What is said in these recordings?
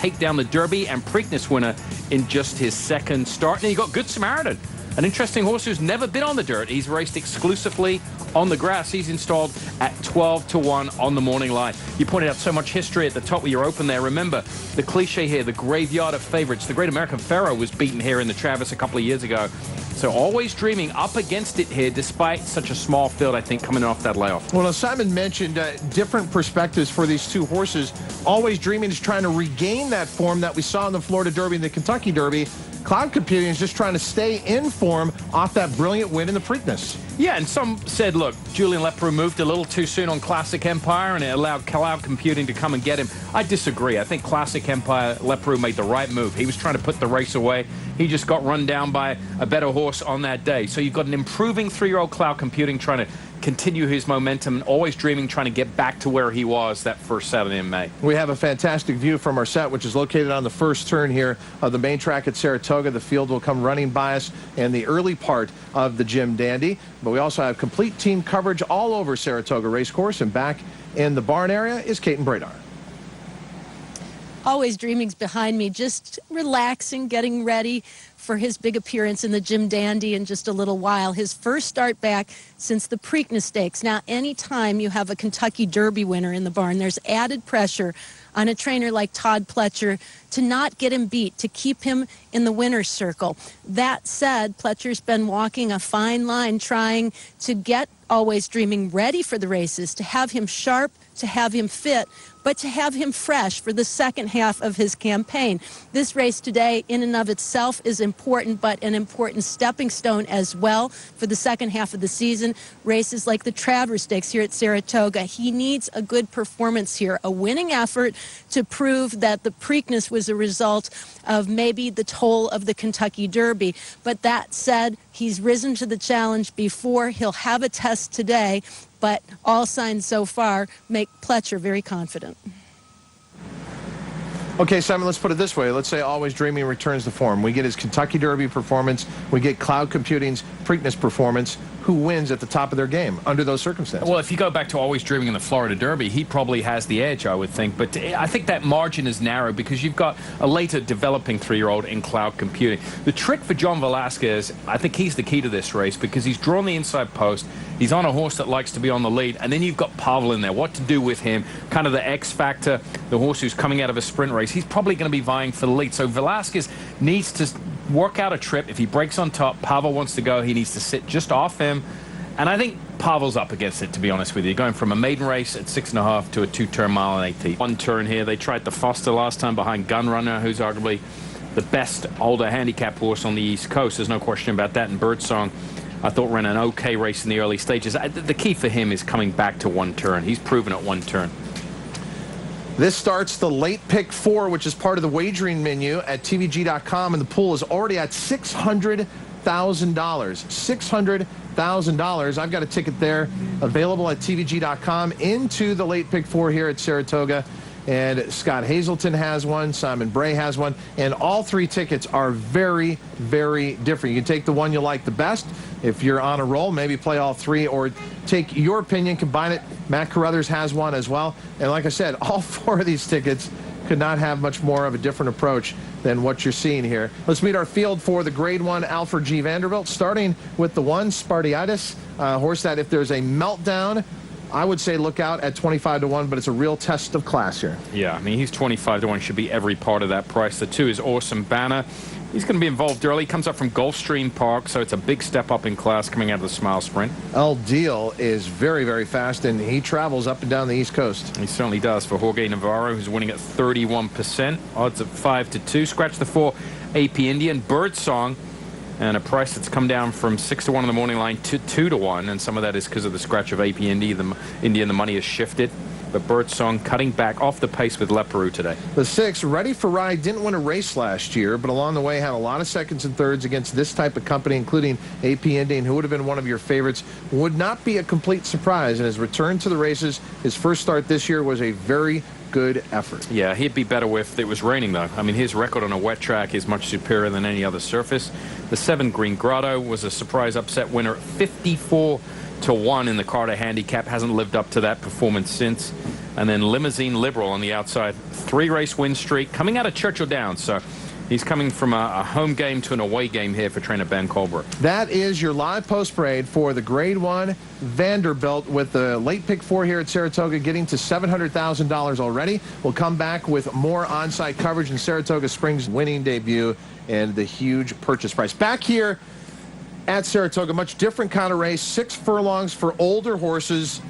take down the Derby and Preakness winner in just his second start. And you got Good Samaritan, an interesting horse who's never been on the dirt. He's raced exclusively on the grass. He's installed at 12-1 on the morning line. You pointed out so much history at the top with your open there. Remember, the cliche here, the graveyard of favorites. The Great American Pharoah was beaten here in the Travis a couple of years ago. So Always Dreaming up against it here, despite such a small field, I think, coming off that layoff. Well, as Simon mentioned, different perspectives for these two horses. Always Dreaming is trying to regain that form that we saw in the Florida Derby and the Kentucky Derby. Cloud Computing is just trying to stay in form off that brilliant win in the Preakness. Yeah, and some said, look, Julian Leparoux moved a little too soon on Classic Empire, and it allowed Cloud Computing to come and get him. I disagree. I think Classic Empire, Leparoux made the right move. He was trying to put the race away. He just got run down by a better horse on that day. So you've got an improving 3-year-old Cloud Computing trying to continue his momentum, Always Dreaming, trying to get back to where he was that first Saturday in May. We have a fantastic view from our set, which is located on the first turn here of the main track at Saratoga. The field will come running by us in the early part of the Jim Dandy. But we also have complete team coverage all over Saratoga Racecourse. And back in the barn area is Kate and Bradar. Always Dreaming's behind me, just relaxing, getting ready for his big appearance in the Jim Dandy in just a little while. His first start back since the Preakness Stakes. Now, anytime you have a Kentucky Derby winner in the barn, there's added pressure on a trainer like Todd Pletcher to not get him beat, to keep him in the winner's circle. That said, Pletcher's been walking a fine line trying to get Always Dreaming ready for the races, to have him sharp, to have him fit, but to have him fresh for the second half of his campaign. This race today in and of itself is important, but an important stepping stone as well for the second half of the season. Races like the Travers Stakes here at Saratoga. He needs a good performance here, a winning effort to prove that the Preakness was a result of maybe the toll of the Kentucky Derby. But that said, he's risen to the challenge before. He'll have a test today, but all signs so far make Pletcher very confident. Okay, Simon, let's put it this way. Let's say Always Dreaming returns to form. We get his Kentucky Derby performance. We get Cloud Computing's Preakness performance. Who wins at the top of their game under those circumstances? Well, if you go back to Always Dreaming in the Florida Derby, he probably has the edge, I would think. But I think that margin is narrow because you've got a later developing 3-year-old in Cloud Computing. The trick for John Velasquez, I think he's the key to this race because he's drawn the inside post. He's on a horse that likes to be on the lead. And then you've got Pavel in there. What to do with him? Kind of the X factor, the horse who's coming out of a sprint race. He's probably going to be vying for the lead. So Velasquez needs to work out a trip. If he breaks on top, Pavel wants to go. He needs to sit just off him. And I think Pavel's up against it, to be honest with you. Going from a maiden race at 6.5 to a 2-turn mile and 8 teeth. One turn here. They tried the Foster last time behind Gunrunner, who's arguably the best older handicap horse on the East Coast. There's no question about that. And Birdsong, I thought, ran an okay race in the early stages. The key for him is coming back to one turn. He's proven at one turn. This starts the late pick 4, which is part of the wagering menu at tvg.com, and the pool is already at $600,000. $600,000. I've got a ticket there available at tvg.com into the late pick 4 here at Saratoga. And Scott Hazelton has one, Simon Bray has one, and all 3 tickets are very, very different. You can take the one you like the best. If you're on a roll, maybe play all 3 or take your opinion, combine it. Matt Carruthers has one as well. And like I said, all 4 of these tickets could not have much more of a different approach than what you're seeing here. Let's meet our field for the Grade 1 Alfred G. Vandderbilt, starting with the 1, Spartiatus, a horse that if there's a meltdown, I would say look out at 25-1, but it's a real test of class here. Yeah, I mean, he's 25-1, should be every part of that price. The 2 is Awesome Banner. He's going to be involved early. Comes up from Gulfstream Park, so it's a big step up in class coming out of the Smile Sprint. El Deal is very, very fast, and he travels up and down the East Coast. He certainly does for Jorge Navarro, who's winning at 31%. Odds of 5-2. Scratch the 4, AP Indian. Birdsong, and a price that's come down from 6-1 on the morning line to 2-1, and some of that is because of the scratch of AP Indian. The money has shifted. But Birdsong cutting back off the pace with Leparoux today. The 6, Ready for Ride, didn't win a race last year, but along the way had a lot of seconds and thirds against this type of company, including AP Indian, who would have been one of your favorites. Would not be a complete surprise, and his return to the races, his first start this year, was a very good effort. Yeah, he'd be better if it was raining, though. I mean, his record on a wet track is much superior than any other surface. The 7, Green Grotto, was a surprise upset winner at 54-1 in the Carter Handicap. Hasn't lived up to that performance since. and then Limousine Liberal on the outside. 3-race win streak coming out of Churchill Downs. So he's coming from a home game to an away game here for trainer Ben Colbrook. That is your live post parade for the Grade 1 Vanderbilt, with the late pick 4 here at Saratoga getting to $700,000 already. We'll come back with more on-site coverage in Saratoga Springs' winning debut and the huge purchase price. Back here at Saratoga, much different kind of race. 6 furlongs for older horses.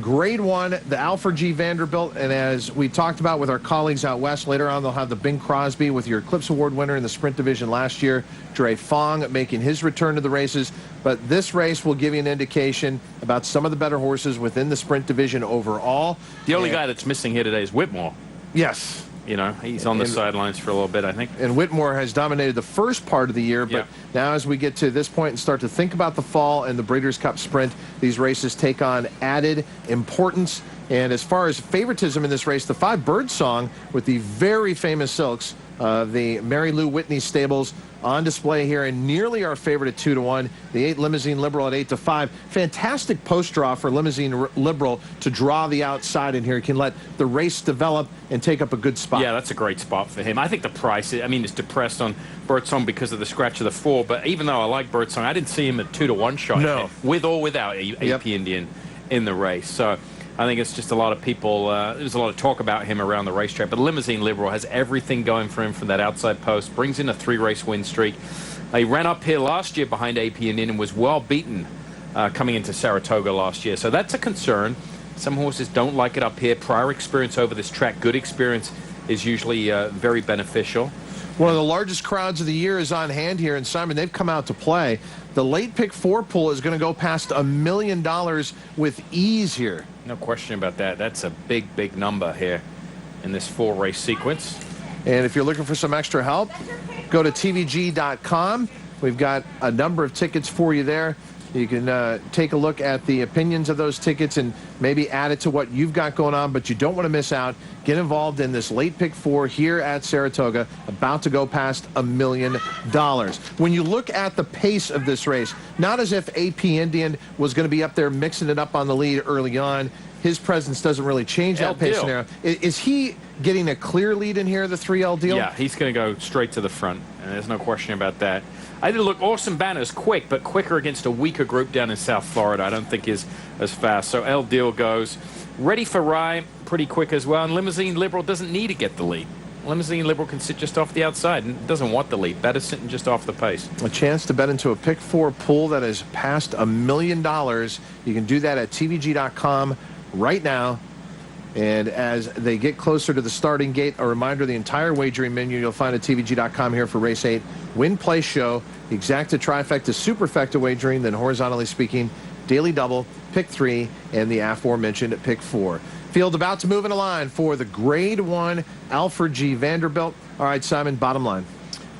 Grade 1, the Alfred G. Vanderbilt, and as we talked about with our colleagues out west, later on they'll have the Bing Crosby with your Eclipse Award winner in the sprint division last year, Dre Fong, making his return to the races. But this race will give you an indication about some of the better horses within the sprint division overall. The only guy that's missing here today is Whitmore. Yes. You know, he's on the sidelines for a little bit, I think. And Whitmore has dominated the first part of the year, but now as we get to this point and start to think about the fall and the Breeders' Cup Sprint, these races take on added importance. And as far as favoritism in this race, the 5 Birdsong with the very famous silks of the Mary Lou Whitney stables on display here, and nearly our favorite at 2-1. The 8 Limousine Liberal at 8-5. Fantastic post draw for Limousine Liberal to draw the outside in here. He can let the race develop and take up a good spot. Yeah, that's a great spot for him. I think the price, I mean, it's depressed on Birdsong because of the scratch of the 4, but even though I like Birdsong, I didn't see him at 2-1 shot. No. With or without AP Indian in the race. So I think it's just a lot of people, there's a lot of talk about him around the racetrack, but Limousine Liberal has everything going for him from that outside post, brings in a 3-race win streak. He ran up here last year behind AP Indian and was well beaten coming into Saratoga last year. So that's a concern. Some horses don't like it up here. Prior experience over this track, good experience, is usually very beneficial. One of the largest crowds of the year is on hand here, and Simon, they've come out to play. The late pick 4 pool is going to go past $1 million with ease here. No question about that. That's a big, big number here in this 4-race sequence. And if you're looking for some extra help, go to tvg.com. We've got a number of tickets for you there. You can take a look at the opinions of those tickets and maybe add it to what you've got going on, but you don't want to miss out. Get involved in this late pick 4 here at Saratoga, about to go past $1 million. When you look at the pace of this race, not as if AP Indian was going to be up there mixing it up on the lead early on. His presence doesn't really change that pace scenario. Is he getting a clear lead in here, the 3L deal? Yeah, he's going to go straight to the front, and there's no question about that. I did look, Awesome Banner's quick, but quicker against a weaker group down in South Florida. I don't think is as fast. So El Deal goes. Ready for Rye, pretty quick as well. And Limousine Liberal doesn't need to get the lead. Limousine Liberal can sit just off the outside and doesn't want the lead. That is sitting just off the pace. A chance to bet into a pick 4 pool that is past $1 million. You can do that at tvg.com right now. And as they get closer to the starting gate, a reminder, the entire wagering menu you'll find at tvg.com here for race 8. Win, play, show, exacta, trifecta, superfecta wagering, then horizontally speaking, daily double, pick 3, and the aforementioned pick 4. Field about to move in a line for the Grade 1 Alfred G. Vanderbilt. All right, Simon, bottom line.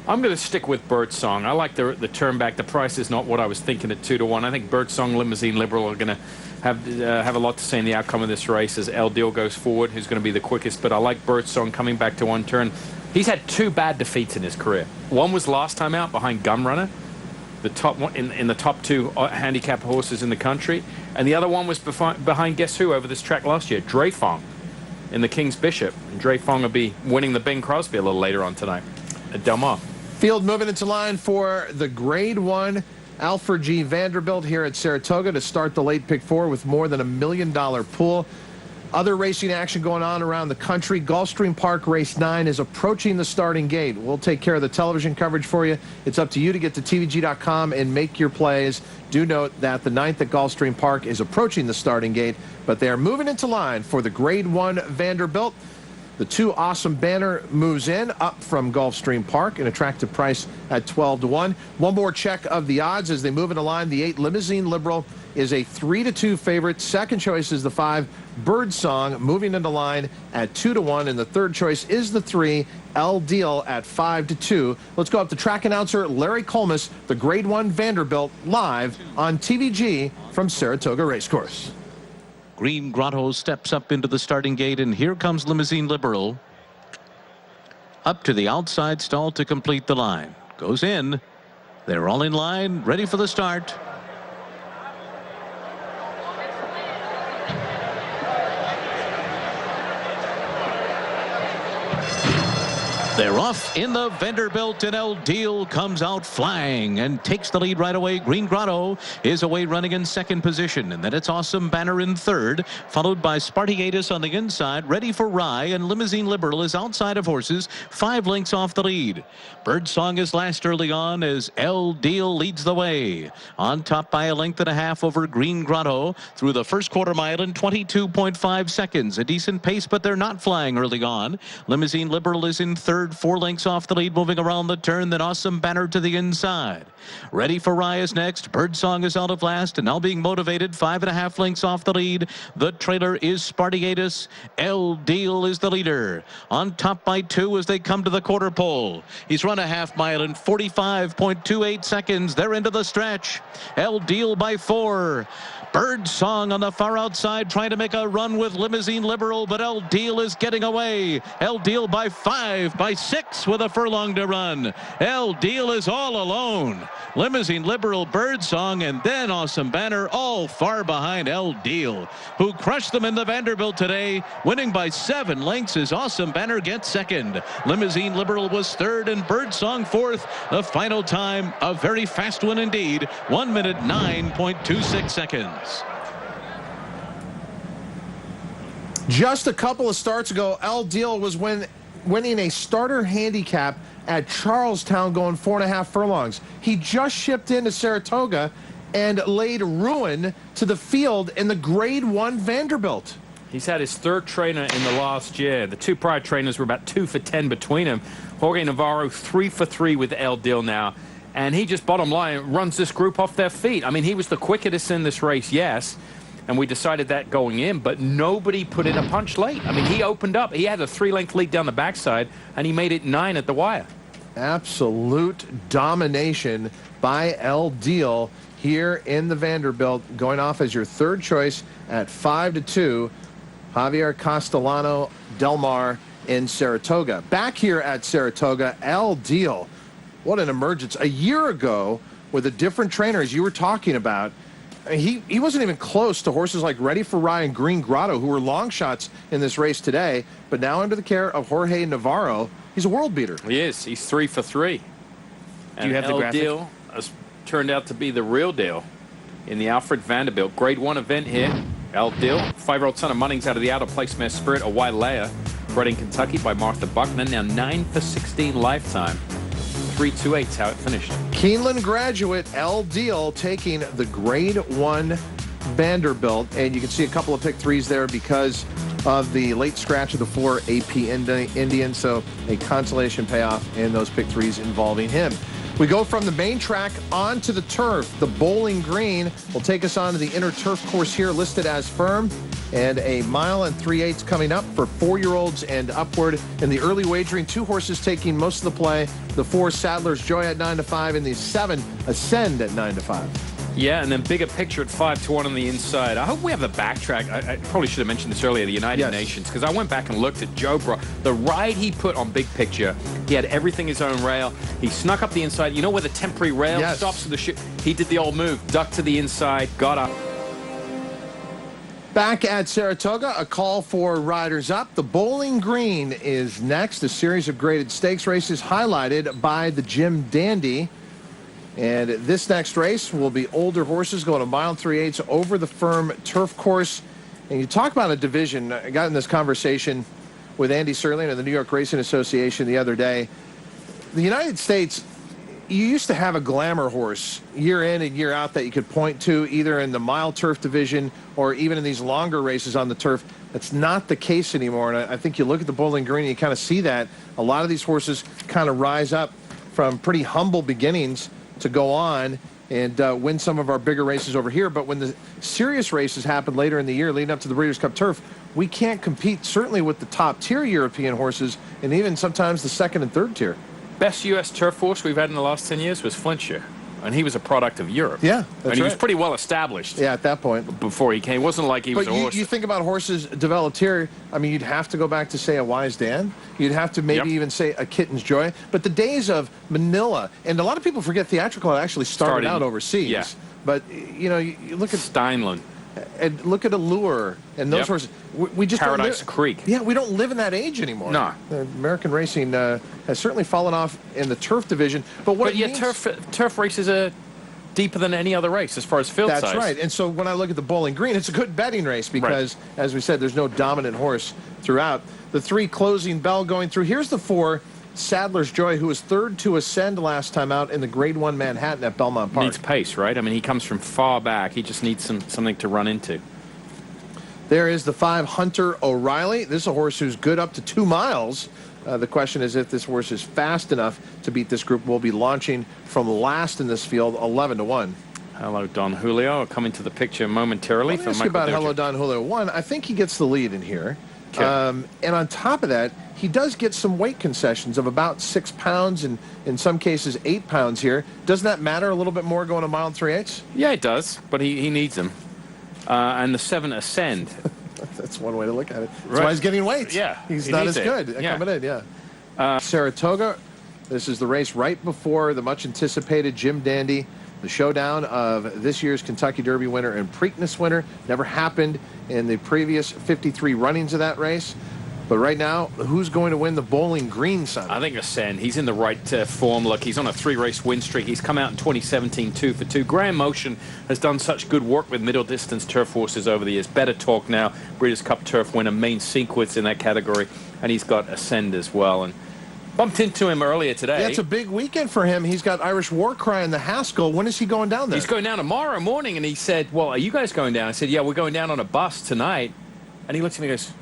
I'm going to stick with Birdsong. I like the turn back. The price is not what I was thinking at 2-1. I think Birdsong, Limousine Liberal are going to have a lot to say in the outcome of this race as El Deal goes forward, who's going to be the quickest. But I like Birdsong coming back to one turn. He's had 2 bad defeats in his career. One was last time out behind Gunrunner, the top one in the top 2 handicap horses in the country, and the other one was behind guess who over this track last year, Dre Fong in the King's Bishop. And Dre Fong will be winning the Bing Crosby a little later on tonight at Del Mar. Field moving into line for the Grade 1 Alfred G. Vanderbilt here at Saratoga to start the late pick 4 with more than $1 million pool. Other racing action going on around the country. Gulfstream Park Race 9 is approaching the starting gate. We'll take care of the television coverage for you. It's up to you to get to tvg.com and make your plays. Do note that the 9th at Gulfstream Park is approaching the starting gate, but they are moving into line for the Grade 1 Vanderbilt. The 2 Awesome Banner moves in up from Gulfstream Park, an attractive price at 12-1. One more check of the odds as they move into line. The 8 Limousine Liberal is a 3-2 favorite. Second choice is the 5 Birdsong moving into line at 2-1, and the third choice is the 3 El Deal at 5-2. Let's go up to track announcer Larry Colmus, the Grade 1 Vanderbilt, live on TVG from Saratoga Racecourse. Green Grotto steps up into the starting gate, and here comes Limousine Liberal. Up to the outside stall to complete the line. Goes in. They're all in line, ready for the start. They're off in the Vanderbilt, and El Deal comes out flying and takes the lead right away. Green Grotto is away running in second position, and then it's Awesome Banner in third, followed by Spartiatus on the inside, Ready for Rye, and Limousine Liberal is outside of horses, 5 lengths off the lead. Birdsong is last early on as El Deal leads the way. On top by a length and a half over Green Grotto through the first quarter mile in 22.5 seconds. A decent pace, but they're not flying early on. Limousine Liberal is in third, 4 lengths off the lead, moving around the turn. Then Awesome Banner to the inside. Ready for Rye is next. Birdsong is out of last and now being motivated, 5.5 lengths off the lead. The trailer is Spartiatus. El Deal is the leader. On top by 2 as they come to the quarter pole. He's run a half mile in 45.28 seconds. They're into the stretch. El Deal by 4. Birdsong on the far outside trying to make a run with Limousine Liberal, but El Deal is getting away. El Deal by 5, by 6 with a furlong to run. El Deal is all alone. Limousine Liberal, Birdsong, and then Awesome Banner all far behind El Deal, who crushed them in the Vanderbilt today, winning by 7 lengths as Awesome Banner gets second. Limousine Liberal was third and Birdsong fourth. The final time, a very fast one indeed, 1 minute 9.26 seconds. Just a couple of starts ago, El Deal was winning a starter handicap at Charlestown going 4.5 furlongs. He just shipped into Saratoga and laid ruin to the field in the Grade 1 Vanderbilt. He's had his third trainer in the last year. The 2 prior trainers were about 2 for 10 between them. Jorge Navarro 3 for 3 with El Deal now. And he just, bottom line, runs this group off their feet. I mean, he was the quickest in this race, yes. And we decided that going in, but nobody put in a punch late. I mean, he opened up. He had a 3-length lead down the backside, and he made it 9 at the wire. Absolute domination by El Deal here in the Vanderbilt, going off as your third choice at 5-2. Javier Castellano Del Mar in Saratoga. Back here at Saratoga, El Deal. What an emergence. A year ago, with a different trainer, as you were talking about, he wasn't even close to horses like Ready for Rye and Green Grotto, who were long shots in this race today. But now under the care of Jorge Navarro, he's a world beater. He is. He's 3 for 3. Do you have the graphic? El Deal has turned out to be the real deal in the Alfred Vanderbilt Grade 1 event here. El Deal, 5-year-old son of Munnings out of the Out of Place Mare Spirit, a Wailea, bred in Kentucky by Martha Buckner. Now 9 for 16 lifetime. 3.28 is how it finished. Keeneland graduate El Deal taking the Grade 1 Vanderbilt, and you can see a couple of pick 3s there because of the late scratch of the 4 AP Indian, so a consolation payoff in those pick 3s involving him. We go from the main track onto the turf. The Bowling Green will take us on to the inner turf course here, listed as firm, and a 1 3/8 miles coming up for 4-year-olds and upward. In the early wagering, 2 horses taking most of the play. The 4 Sadler's Joy at 9-5 and the 7 Ascend at 9-5. Yeah, and then bigger picture at 5-1 on the inside. I hope we have the backtrack. I probably should have mentioned this earlier, the United Nations, because I went back and looked at Joe Bro. The ride he put on big picture, he had everything his own rail. He snuck up the inside. You know where the temporary rail stops with the ship? He did the old move, ducked to the inside, got up. Back at Saratoga, a call for riders up. The Bowling Green is next, a series of graded stakes races highlighted by the Jim Dandy. And this next race will be older horses going 1 3/8 miles over the firm turf course. And you talk about a division. I got in this conversation with Andy Serling of the New York Racing Association the other day. The United States, you used to have a glamour horse year in and year out that you could point to either in the mile turf division or even in these longer races on the turf. That's not the case anymore. And I think you look at the Bowling Green and you kind of see that. A lot of these horses kind of rise up from pretty humble beginnings to go on and win some of our bigger races over here. But when the serious races happen later in the year leading up to the Breeders' Cup Turf, we can't compete certainly with the top tier European horses and even sometimes the second and third tier. Best U.S. turf horse we've had in the last 10 years was Flintshire. And he was a product of Europe. Yeah, and he was pretty well established. Yeah, at that point. Before he came. It wasn't like he was a horse. You think about horses developed here, I mean, you'd have to go back to, say, a Wise Dan. You'd have to maybe even say a Kitten's Joy. But the days of Manila, and a lot of people forget theatrical actually started out overseas. Yeah. But, you know, you look at Steinlen. And look at Allure and those horses. We just Paradise don't Creek. Yeah, we don't live in that age anymore. No. American racing has certainly fallen off in the turf division. But yeah, turf races are deeper than any other race as far as field size. That's right. And so when I look at the Bowling Green, it's a good betting race because, as we said, there's no dominant horse throughout. The 3 Closing Bell going through. Here's the 4. Sadler's Joy, who was 3rd to ascend last time out in the Grade 1 Manhattan at Belmont Park. Needs pace, right? I mean, he comes from far back. He just needs something to run into. There is the 5 Hunter O'Reilly. This is a horse who's good up to 2 miles. The question is if this horse is fast enough to beat this group. We'll be launching from last in this field, 11-1. Hello, Don Julio, coming to the picture momentarily. Let me ask you about Hello, Don Julio. 1, I think he gets the lead in here. Okay. And on top of that, he does get some weight concessions of about 6 pounds and in some cases 8 pounds here. Doesn't that matter a little bit more going a mile and 3/8? Yeah, it does, but he needs them. And the 7 Ascend. That's one way to look at it. That's why he's getting weight. Yeah. He's not as good coming in, Saratoga, this is the race right before the much-anticipated Jim Dandy, the showdown of this year's Kentucky Derby winner and Preakness winner. Never happened in the previous 53 runnings of that race. But right now, who's going to win the Bowling Green, son? I think Ascend. He's in the right form. Look, he's on a 3-race win streak. He's come out in 2017 2 for 2. Graham Motion has done such good work with middle-distance turf horses over the years. Better Talk now, Breeders' Cup turf winner, main sequence in that category. And he's got Ascend as well. And bumped into him earlier today. Yeah, it's a big weekend for him. He's got Irish War Cry in the Haskell. When is he going down there? He's going down tomorrow morning. And he said, well, are you guys going down? I said, yeah, we're going down on a bus tonight. And he looks at me and goes,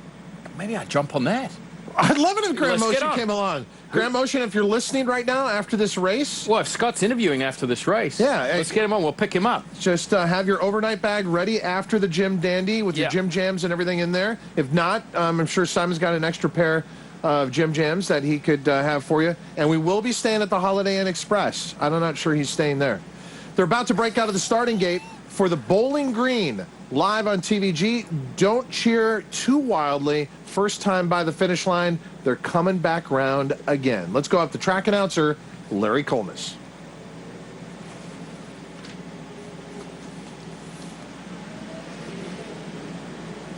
maybe I'd jump on that. I'd love it if Graham Motion came along. Graham Motion, if you're listening right now after this race. Well, if Scott's interviewing after this race, let's get him on. We'll pick him up. Just have your overnight bag ready after the Jim Dandy with your Jim Jams and everything in there. If not, I'm sure Simon's got an extra pair of Jim Jams that he could have for you. And we will be staying at the Holiday Inn Express. I'm not sure he's staying there. They're about to break out of the starting gate for the Bowling Green. Live on TVG. Don't cheer too wildly. First time by the finish line. They're coming back round again. Let's go up to track announcer Larry Colmus.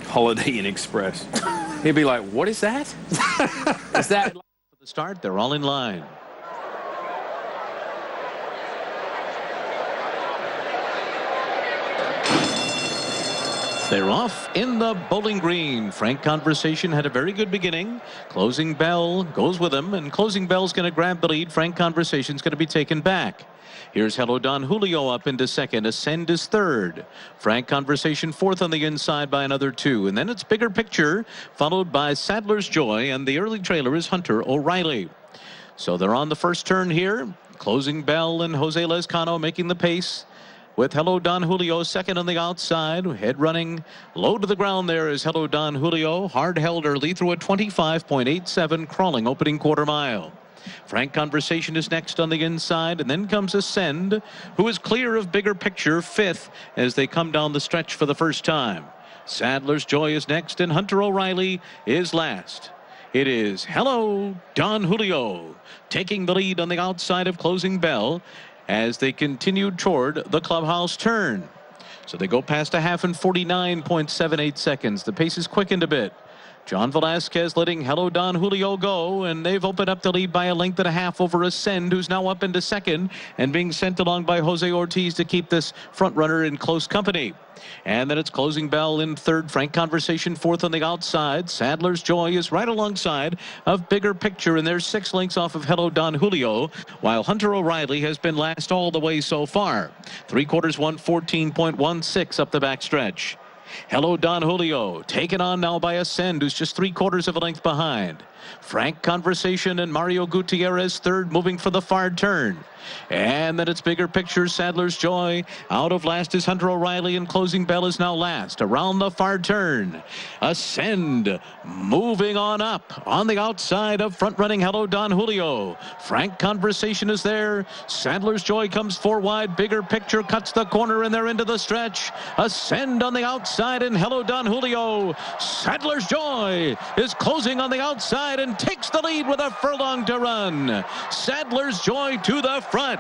Holiday Inn Express. He'd be like, what is that? Is that? For the start, they're all in line. They're off in the Bowling Green. Frank Conversation had a very good beginning. Closing Bell goes with him, and Closing Bell's going to grab the lead. Frank Conversation's going to be taken back. Here's Hello Don Julio up into second. Ascend is third. Frank Conversation fourth on the inside by another 2. And then it's Bigger Picture, followed by Sadler's Joy, and the early trailer is Hunter O'Reilly. So they're on the first turn here. Closing Bell and Jose Lezcano making the pace, with Hello Don Julio second on the outside. Head running low to the ground there is Hello Don Julio. Hard held early through a 25.87 crawling opening quarter mile. Frank Conversation is next on the inside, and then comes Ascend, who is clear of Bigger Picture, fifth as they come down the stretch for the first time. Sadler's Joy is next, and Hunter O'Reilly is last. It is Hello Don Julio taking the lead on the outside of Closing Bell as they continue toward the clubhouse turn. So they go past a half in 49.78 seconds. The pace is quickened a bit. John Velasquez letting Hello Don Julio go, and they've opened up the lead by a length and a half over Ascend, who's now up into second and being sent along by Jose Ortiz to keep this front runner in close company. And then it's Closing Bell in third. Frank Conversation fourth on the outside. Sadler's Joy is right alongside of Bigger Picture, and there's 6 lengths off of Hello Don Julio, while Hunter O'Reilly has been last all the way so far. 3/4 114.16 up the backstretch. Hello Don Julio taken on now by Ascend, who's just 3/4 of a length behind. Frank Conversation and Mario Gutierrez third, moving for the far turn. And then it's Bigger Picture, Sadler's Joy. Out of last is Hunter O'Reilly, and Closing Bell is now last. Around the far turn, Ascend moving on up on the outside of front-running Hello Don Julio. Frank Conversation is there. Sadler's Joy comes 4 wide. Bigger Picture cuts the corner, and they're into the stretch. Ascend on the outside, and Hello Don Julio. Sadler's Joy is closing on the outside and takes the lead with a furlong to run. Sadler's Joy to the front.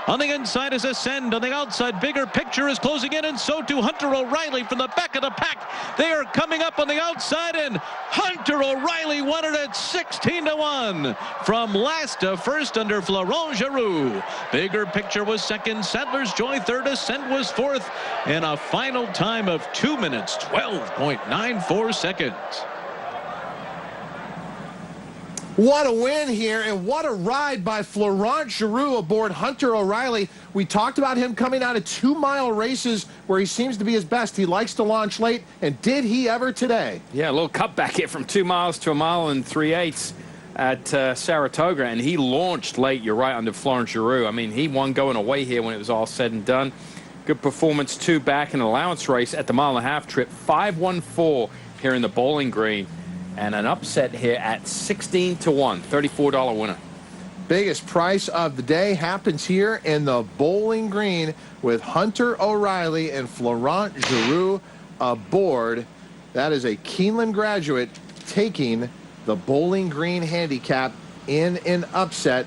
On the inside is Ascend. On the outside, Bigger Picture is closing in, and so too Hunter O'Reilly from the back of the pack. They are coming up on the outside, and Hunter O'Reilly won it at 16-1 from last to first under Florent Giroux. Bigger Picture was second, Sadler's Joy third, Ascend was fourth, and a final time of 2 minutes 12.94 seconds. What a win here, and what a ride by Florent Giroux aboard Hunter O'Reilly. We talked about him coming out of 2-mile races where he seems to be his best. He likes to launch late, and did he ever today? Yeah, a little cutback here from 2 miles to 1 mile and 3/8 at Saratoga, and he launched late, you're right, under Florent Giroux. I mean, he won going away here when it was all said and done. Good performance, 2 back in an allowance race at the 1.5-mile trip. 5-1-4 here in the Bowling Green. And an upset here at 16-1, $34 winner. Biggest price of the day happens here in the Bowling Green with Hunter O'Reilly and Florent Giroux aboard. That is a Keeneland graduate taking the Bowling Green Handicap in an upset.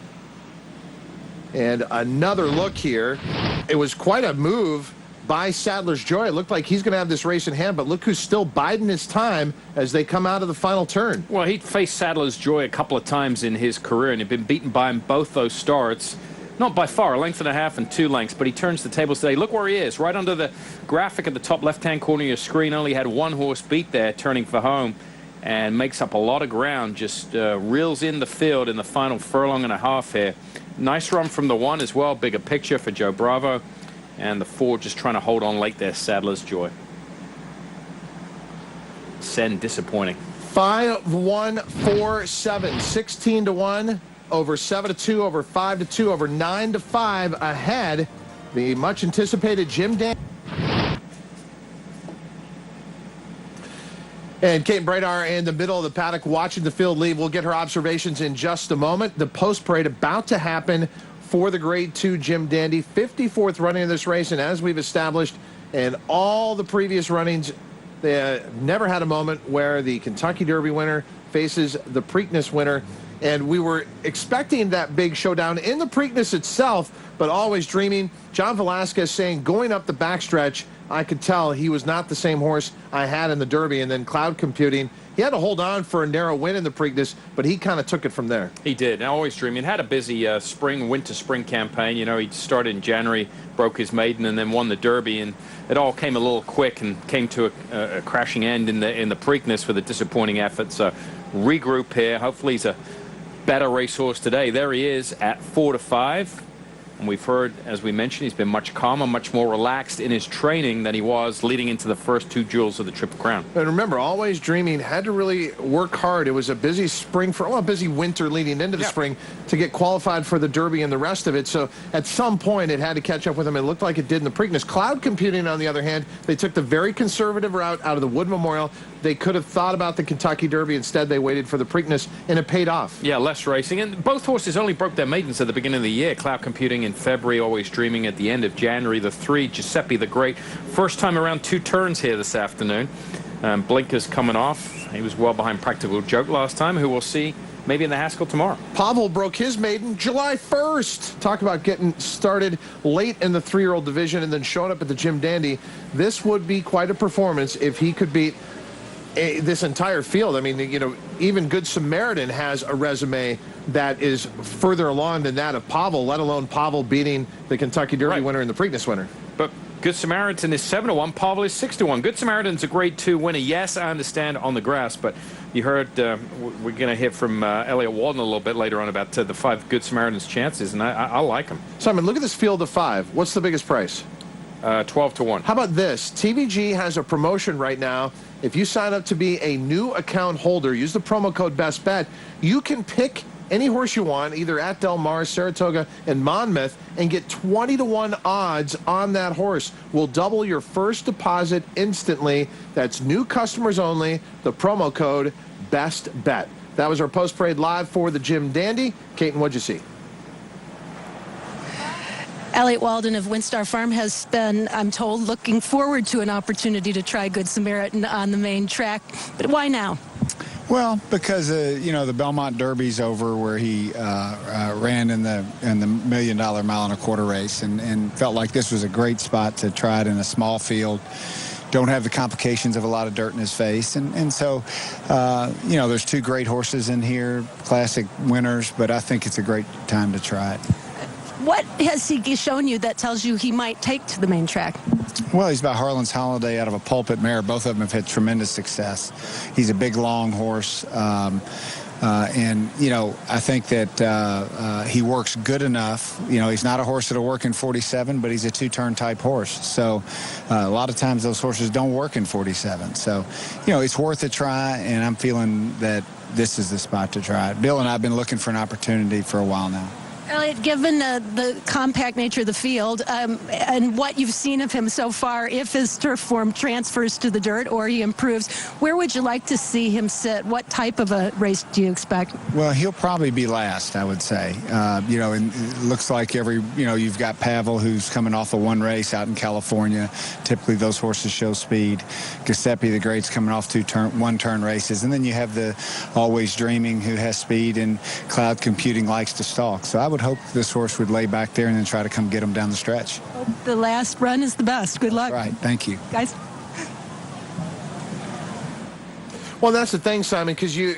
And another look here. It was quite a move by Sadler's Joy. It looked like he's going to have this race in hand, but look who's still biding his time as they come out of the final turn. Well, he faced Sadler's Joy a couple of times in his career, and he'd been beaten by him both those starts. Not by far, 1.5 lengths and 2 lengths, but he turns the tables today. Look where he is, right under the graphic at the top left-hand corner of your screen. Only had 1 horse beat there, turning for home, and makes up a lot of ground. Just reels in the field in the final furlong and a half here. Nice run from the 1 as well. Bigger Picture for Joe Bravo. And the 4 just trying to hold on late there, Sadler's Joy. Send disappointing. 5-1-4-7, 16-1, over 7-2, over 5-2, over 9-5 ahead. The much anticipated Jim Dandley. And Kate Bradar in the middle of the paddock watching the field leave. We'll get her observations in just a moment. The post parade about to happen for the Grade 2 Jim Dandy, 54th running of this race, and as we've established in all the previous runnings, they never had a moment where the Kentucky Derby winner faces the Preakness winner, and we were expecting that big showdown in the Preakness itself, but always dreaming. John Velasquez saying going up the backstretch, I could tell he was not the same horse I had in the Derby, and then Cloud Computing. He had to hold on for a narrow win in the Preakness, but he kind of took it from there. He did. Now, always dreaming. Had a busy winter-spring campaign. You know, he started in January, broke his maiden, and then won the Derby, and it all came a little quick and came to a crashing end in the Preakness with a disappointing effort. So, regroup here. Hopefully, he's a better racehorse today. There he is at 4-5. And we've heard, as we mentioned, he's been much calmer, much more relaxed in his training than he was leading into the first 2 jewels of the Triple Crown. And remember, always dreaming, had to really work hard. It was a busy spring, a busy winter leading into the spring to get qualified for the Derby and the rest of it. So at some point, it had to catch up with him. It looked like it did in the Preakness. Cloud Computing, on the other hand, they took the very conservative route out of the Wood Memorial. They could have thought about the Kentucky Derby. Instead, they waited for the Preakness, and it paid off. Yeah, less racing. And both horses only broke their maidens at the beginning of the year. Cloud Computing in February, Always Dreaming at the end of January. The 3, Giuseppe the Great. First time around 2 turns here this afternoon. Blinkers coming off. He was well behind Practical Joke last time, who we'll see maybe in the Haskell tomorrow. Pavel broke his maiden July 1st. Talk about getting started late in the 3-year-old division and then showing up at the Jim Dandy. This would be quite a performance if he could beat this entire field. I mean, you know, even Good Samaritan has a resume that is further along than that of Pavel, let alone Pavel beating the Kentucky Derby winner and the Preakness winner. But Good Samaritan is 7-1. Pavel is 6-1. Good Samaritan's a Grade 2 winner. Yes, I understand on the grass, but you heard we're going to hear from Elliot Walden a little bit later on about the 5 Good Samaritan's chances, and I like them. Simon, look at this field of 5. What's the biggest price? 12-1. How about this? TVG has a promotion right now. If you sign up to be a new account holder, use the promo code BESTBET, you can pick any horse you want, either at Del Mar, Saratoga, and Monmouth, and get 20-1 odds on that horse. We'll double your first deposit instantly. That's new customers only. The promo code BESTBET. That was our post-parade live for the Jim Dandy. Kaiten, what'd you see? Elliot Walden of Windstar Farm has been, I'm told, looking forward to an opportunity to try Good Samaritan on the main track. But why now? Well, because you know, the Belmont Derby's over, where he ran in the $1 million mile and a quarter race, and felt like this was a great spot to try it in a small field. Don't have the complications of a lot of dirt in his face, and so you know, there's two great horses in here, classic winners, but I think it's a great time to try it. What has he shown you that tells you he might take to the main track? Well, he's by Harlan's Holiday out of a pulpit mare. Both of them have had tremendous success. He's a big, long horse. And, you know, I think that he works good enough. You know, he's not a horse that'll work in 47, but he's a two-turn type horse. So a lot of times those horses don't work in 47. So, you know, it's worth a try, and I'm feeling that this is the spot to try it. Bill and I have been looking for an opportunity for a while now. Elliot, given the compact nature of the field and what you've seen of him so far, if his turf form transfers to the dirt or he improves, where would you like to see him sit? What type of a race do you expect? Well, he'll probably be last, I would say. You know, and it looks like you've got Pavel, who's coming off of one race out in California. Typically, those horses show speed. Giuseppe, the great's coming off one-turn races. And then you have the Always Dreaming, who has speed, and Cloud Computing likes to stalk. So I would hope this horse would lay back there and then try to come get him down the stretch. The last run is the best. Good luck. Right. Thank you. Guys. Well, that's the thing, Simon, because you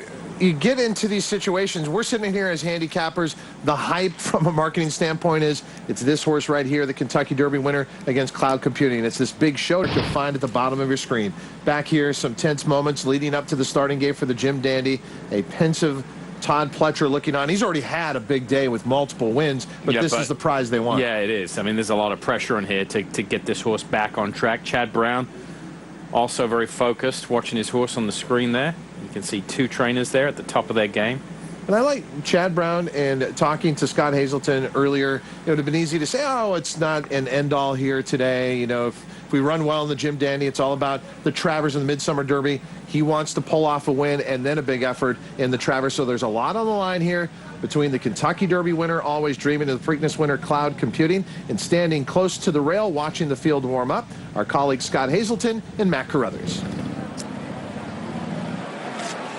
get into these situations. We're sitting here as handicappers. The hype from a marketing standpoint is it's this horse right here, the Kentucky Derby winner against Cloud Computing. It's this big show that you'll find at the bottom of your screen. Back here, some tense moments leading up to the starting gate for the Jim Dandy. A pensive Todd Pletcher looking on. He's already had a big day with multiple wins, but this is the prize they want. Yeah, it is. I mean, there's a lot of pressure on here to get this horse back on track. Chad Brown, also very focused, watching his horse on the screen there. You can see two trainers there at the top of their game. And I like Chad Brown, and talking to Scott Hazelton earlier, it would have been easy to say, oh, it's not an end-all here today. You know, if we run well in the Jim Dandy, it's all about the Travers and the Midsummer Derby. He wants to pull off a win and then a big effort in the Travers. So there's a lot on the line here between the Kentucky Derby winner, Always Dreaming, and the Preakness winner, Cloud Computing. And standing close to the rail, watching the field warm up, our colleagues Scott Hazelton and Matt Carruthers.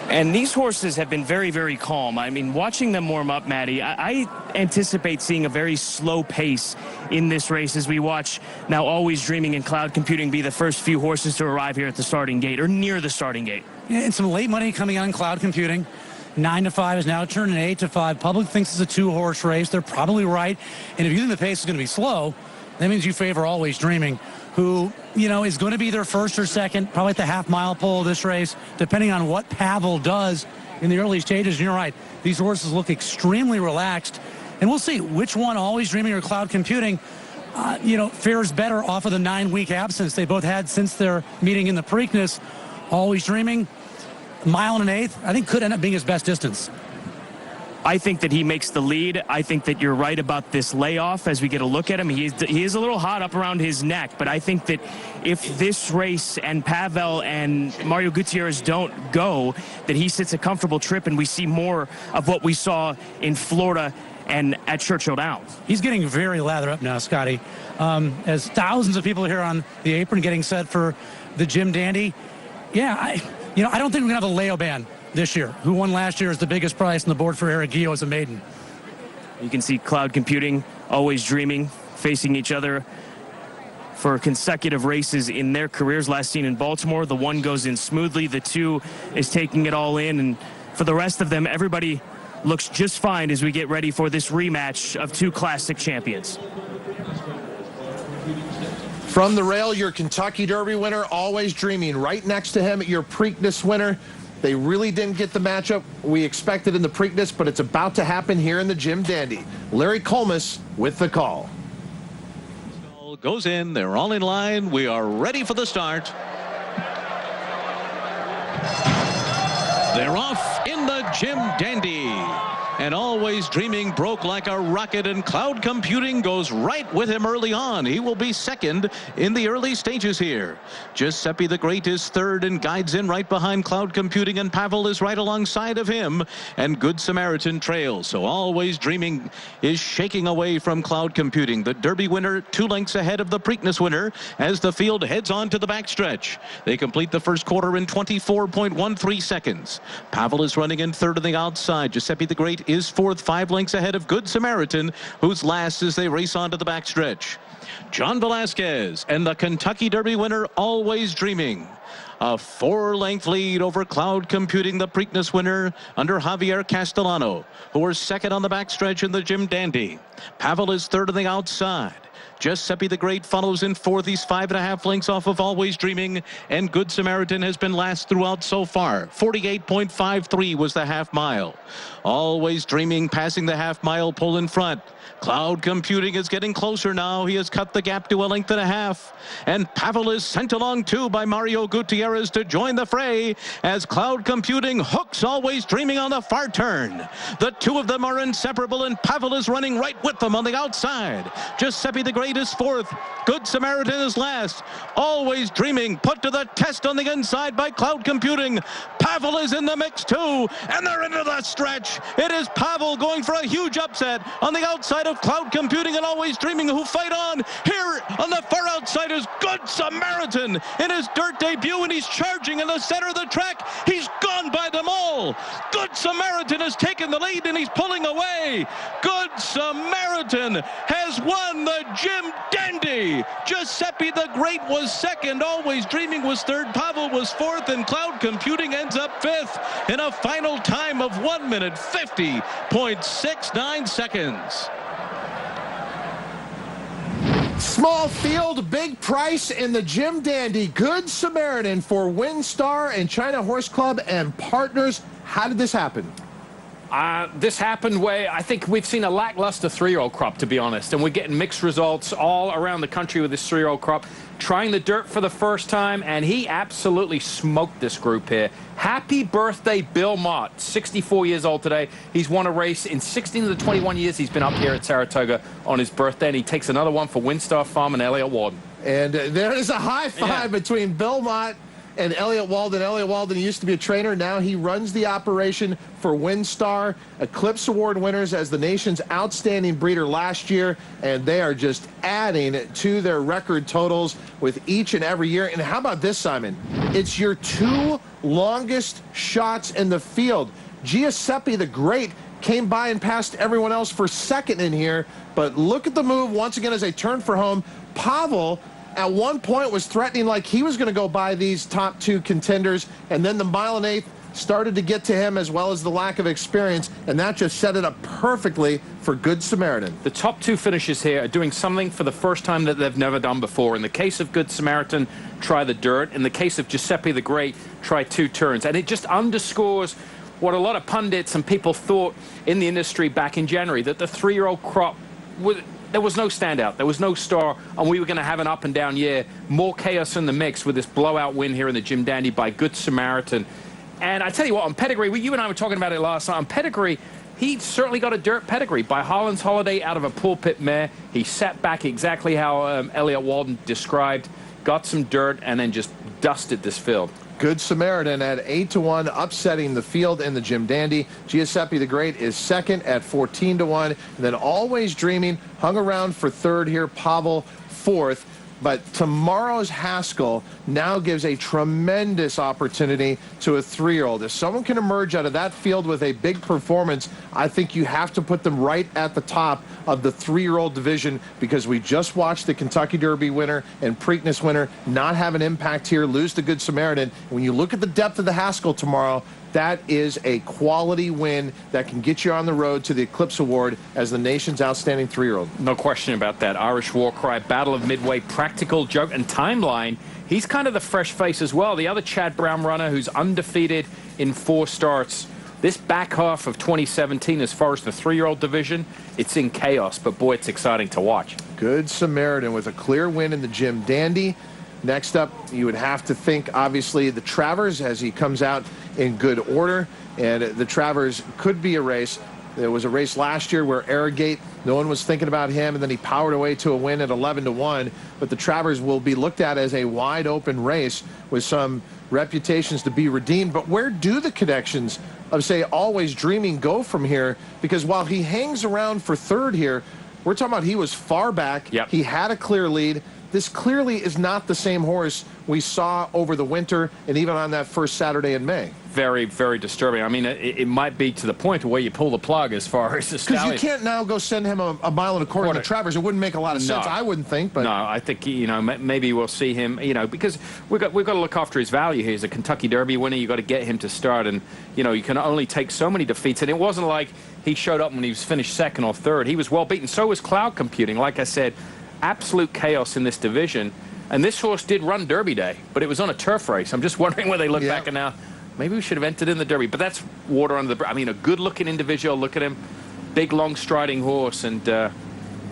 And these horses have been very, very calm. I mean, watching them warm up, Maddie, I anticipate seeing a very slow pace in this race as we watch now Always Dreaming and Cloud Computing be the first few horses to arrive here at the starting gate or near the starting gate. Yeah, and some late money coming on Cloud Computing. 9-5 is now turning 8-5. Public thinks it's a two-horse race. They're probably right. And if you think the pace is going to be slow, that means you favor Always Dreaming, who, you know, is going to be their first or second, probably at the half-mile pole of this race, depending on what Pavel does in the early stages. And you're right. These horses look extremely relaxed. And we'll see which one, Always Dreaming or Cloud Computing, you know, fares better off of the 9-week absence they both had since their meeting in the Preakness. Always Dreaming, 1.1 miles, I think could end up being his best distance. I think that he makes the lead. I think that you're right about this layoff as we get a look at him. He is a little hot up around his neck, but I think that if this race and Pavel and Mario Gutierrez don't go, that he sits a comfortable trip and we see more of what we saw in Florida and at Churchill Downs. He's getting very lathered up now, Scotty. As thousands of people here on the apron getting set for the Jim Dandy. Yeah, I don't think we're going to have a Leo band this year. Who won last year is the biggest price on the board for Eric Guillot as a maiden. You can see Cloud Computing, Always Dreaming, facing each other for consecutive races in their careers. Last seen in Baltimore, the one goes in smoothly, the two is taking it all in, and for the rest of them, everybody looks just fine as we get ready for this rematch of two classic champions. From the rail, your Kentucky Derby winner, Always Dreaming. Right next to him, your Preakness winner. They really didn't get the matchup we expected in the Preakness, but it's about to happen here in the Jim Dandy. Larry Colmus with the call. Goes in. They're all in line. We are ready for the start. They're off in the Jim Dandy. And Always Dreaming broke like a rocket, and Cloud Computing goes right with him early on. He will be second in the early stages here. Giuseppe the Great is third and guides in right behind Cloud Computing, and Pavel is right alongside of him, and Good Samaritan trails. So Always Dreaming is shaking away from Cloud Computing. The Derby winner 2 lengths ahead of the Preakness winner as the field heads on to the backstretch. They complete the first quarter in 24.13 seconds. Pavel is running in third on the outside. Giuseppe the Great is fourth, 5 lengths ahead of Good Samaritan, who's last as they race on to the backstretch. John Velasquez and the Kentucky Derby winner Always Dreaming. A 4-length lead over Cloud Computing, the Preakness winner, under Javier Castellano, who are second on the backstretch in the Jim Dandy. Pavel is third on the outside. Giuseppe the Great follows in fourth. He's 5.5 lengths off of Always Dreaming, and Good Samaritan has been last throughout so far. 48.53 was the half mile. Always Dreaming passing the half mile pole in front. Cloud Computing is getting closer now. He has cut the gap to 1.5 lengths. And Pavel is sent along too by Mario Gutierrez to join the fray as Cloud Computing hooks Always Dreaming on the far turn. The two of them are inseparable, and Pavel is running right with them on the outside. Giuseppe the Great is fourth. Good Samaritan is last. Always Dreaming put to the test on the inside by Cloud Computing. Pavel is in the mix too, and they're into the stretch. It is Pavel going for a huge upset on the outside of Cloud Computing and Always Dreaming, who fight on. Here on the far outside is Good Samaritan in his dirt debut, and he's charging in the center of the track. He's gone by them all. Good Samaritan has taken the lead, and he's pulling away. Good Samaritan has won the Jim Dandy. Giuseppe the Great was second. Always Dreaming was third. Pavel was fourth, and Cloud Computing ends up fifth in a final time of 1 minute 50.69 seconds. Small field, big price in the Jim Dandy. Good Samaritan for WinStar and China Horse Club and partners. How did this happen? This happened where I think we've seen a lackluster 3-year-old crop, to be honest, and we're getting mixed results all around the country with this 3-year-old crop. Trying the dirt for the first time, and he absolutely smoked this group here. Happy birthday, Bill Mott, 64 years old today. He's won a race in 16 of the 21 years he's been up here at Saratoga on his birthday, and he takes another one for WinStar Farm and Elliott Walden. And there is a high five between Bill Mott and Elliott Walden. Elliott Walden used to be a trainer. Now he runs the operation for WinStar. Eclipse Award winners as the nation's outstanding breeder last year, and they are just adding to their record totals with each and every year. And how about this, Simon? It's your 2 longest shots in the field. Giuseppe the Great came by and passed everyone else for second in here, but look at the move once again as they turn for home. Pavel at one point was threatening like he was going to go by these top 2 contenders, and then the 1 1/8 started to get to him, as well as the lack of experience, and that just set it up perfectly for Good Samaritan. The top 2 finishers here are doing something for the first time that they've never done before. In the case of Good Samaritan, try the dirt. In the case of Giuseppe the Great, try 2 turns. And it just underscores what a lot of pundits and people thought in the industry back in January, that the 3-year-old crop there was no standout, there was no star, and we were going to have an up and down year. More chaos in the mix with this blowout win here in the Jim Dandy by Good Samaritan. And I tell you what, on pedigree, you and I were talking about it last night. On pedigree, he certainly got a dirt pedigree by Harlan's Holiday out of a pulpit mare. He sat back exactly how Elliott Walden described, got some dirt, and then just dusted this field. Good Samaritan at 8-1, upsetting the field in the Jim Dandy. Giuseppe the Great is second at 14-1. And then Always Dreaming hung around for third here. Pavel fourth. But tomorrow's Haskell now gives a tremendous opportunity to a 3-year-old. If someone can emerge out of that field with a big performance, I think you have to put them right at the top of the 3-year-old division, because we just watched the Kentucky Derby winner and Preakness winner not have an impact here, lose to Good Samaritan. When you look at the depth of the Haskell tomorrow, that is a quality win that can get you on the road to the Eclipse Award as the nation's outstanding 3-year-old. No question about that. Irish War Cry, Battle of Midway, Practical Joke, and Timeline. He's kind of the fresh face as well. The other Chad Brown runner who's undefeated in 4 starts. This back half of 2017, as far as the 3-year-old division, it's in chaos, but boy, it's exciting to watch. Good Samaritan with a clear win in the Jim Dandy. Next up, you would have to think, obviously, the Travers as he comes out in good order. And the Travers could be a race There was a race last year where Arrogate, no one was thinking about him, and then he powered away to a win at 11-1. But the Travers will be looked at as a wide open race with some reputations to be redeemed. But where do the connections of, say, Always Dreaming go from here? Because while he hangs around for third here, we're talking about he was far back. Yep. He had a clear lead. This clearly is not the same horse we saw over the winter and even on that first Saturday in May. Very, very disturbing. I mean, it might be to the point where you pull the plug as far as the stallion. Because you can't now go send him a mile and a quarter in the Travers. It wouldn't make a lot of sense, I wouldn't think. But no, I think, you know, maybe we'll see him, you know, because we've got to look after his value here. He's a Kentucky Derby winner. You've got to get him to start. And, you know, you can only take so many defeats. And it wasn't like he showed up when he was finished second or third. He was well beaten. So was Cloud Computing. Like I said, absolute chaos in this division. And this horse did run Derby Day, but it was on a turf race. I'm just wondering where they look back and now, maybe we should have entered in the Derby. But that's water under the... I mean, a good-looking individual. Look at him. Big, long, striding horse. And that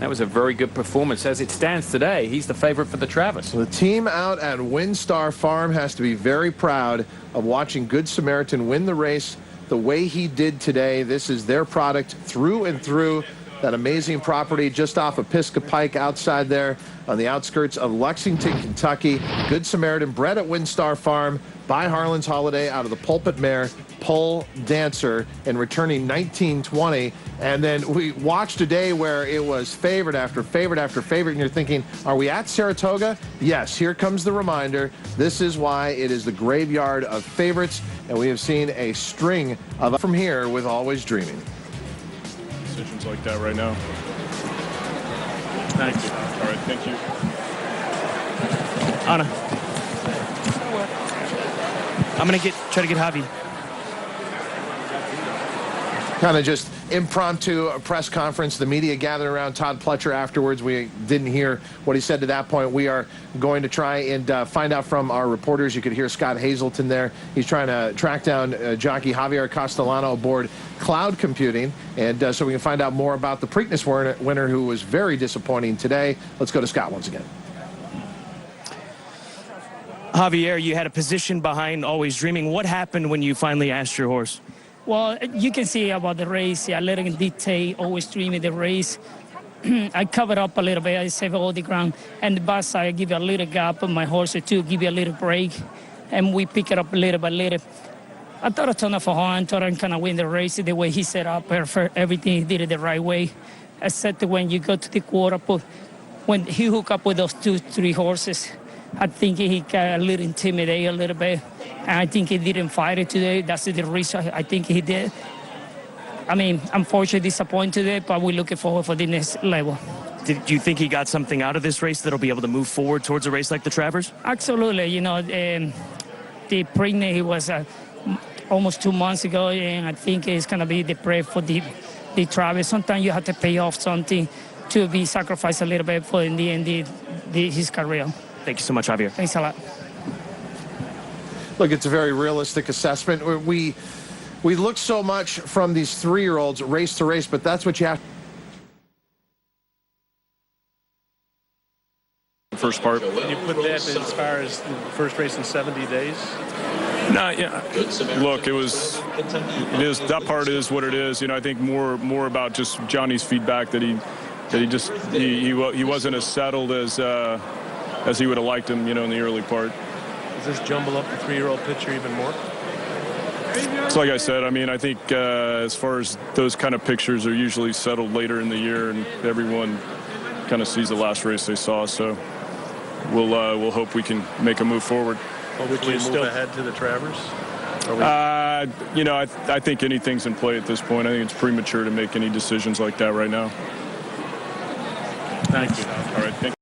was a very good performance. As it stands today, he's the favorite for the Travers. The team out at WinStar Farm has to be very proud of watching Good Samaritan win the race the way he did today. This is their product through and through. That amazing property just off of Pisgah Pike outside there on the outskirts of Lexington, Kentucky. Good Samaritan, bred at WinStar Farm by Harlan's Holiday out of the Pulpit Mare, Pole Dancer, and returning 1920. And then we watched a day where it was favorite after favorite after favorite, and you're thinking, are we at Saratoga? Yes, here comes the reminder. This is why it is the graveyard of favorites, and we have seen a string of from here with Always Dreaming. Decisions like that right now. Thank you. All right, thank you. Anna. I'm going to try to get Javi. Kind of just impromptu press conference. The media gathered around Todd Pletcher afterwards. We didn't hear what he said to that point. We are going to try and find out from our reporters. You could hear Scott Hazelton there. He's trying to track down jockey Javier Castellano aboard Cloud Computing, and so we can find out more about the Preakness winner who was very disappointing today. Let's go to Scott once again. Javier, you had a position behind Always Dreaming. What happened when you finally asked your horse? Well, you can see about the race. I let him dictate, Always Dreaming the race. I covered up a little bit. I saved all the ground. And the backside, I give you a little gap on my horse to give you a little break. And we pick it up little by little. I thought a ton of a horn. I thought I kind of win the race the way he set up. Everything he did it the right way. Except when you go to the quarter, when he hooked up with those 2-3 horses, I think he got a little intimidated a little bit. And I think he didn't fight it today. That's the reason I think he did. I mean, unfortunately disappointed today, but we're looking forward for the next level. Did you think he got something out of this race that'll be able to move forward towards a race like the Travers? Absolutely. You know, the Preakness, he was almost 2 months ago, and I think it's going to be the prep for the Travers. Sometimes you have to pay off something to be sacrificed a little bit for in the end his career. Thank you so much, Javier. Thanks a lot. Look, it's a very realistic assessment. We look so much from these 3-year-olds race to race, but that's what you have. First part. Can you put that as far as the first race in 70 days? No, yeah. Look, that part is what it is. You know, I think more about just Johnny's feedback that he wasn't as settled as he would have liked him, you know, in the early part. Does this jumble up the 3-year-old picture even more? It's like I said, I mean, I think as far as those kind of pictures are usually settled later in the year, and everyone kind of sees the last race they saw. So we'll hope we can make a move forward. Well, would you move ahead to the Travers? You know, I think anything's in play at this point. I think it's premature to make any decisions like that right now. Thank you. All right, thank you.